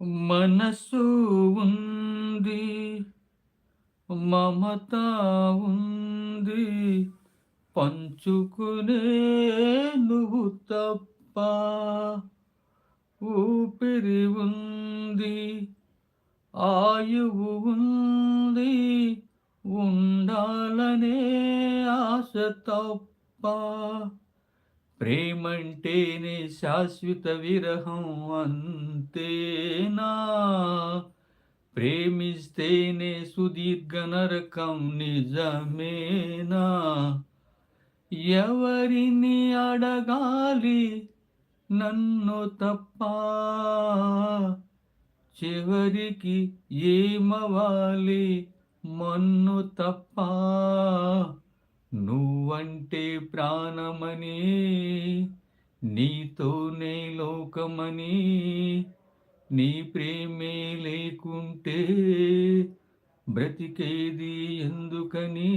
మనసు ఉంది, మమత ఉంది, పంచుకునే నువ్వు తప్ప. ఊపిరి ఉంది, ఆయువు ఉంది, ఉండాలనే ఆశ తప్ప. ప్రేమంటేనే శాశ్వత విరహం అంతేనా? ప్రేమిస్తేనే సుదీర్ఘ నరకం నిజమేనా? ఎవరిని అడగాలి నన్ను తప్ప? చివరికి ఏమవాలి మన్ను తప్ప? నువ్వంటే ప్రాణమని, నీతోనే లోకమని, నీ ప్రేమే లేకుంటే బ్రతికేది ఎందుకని?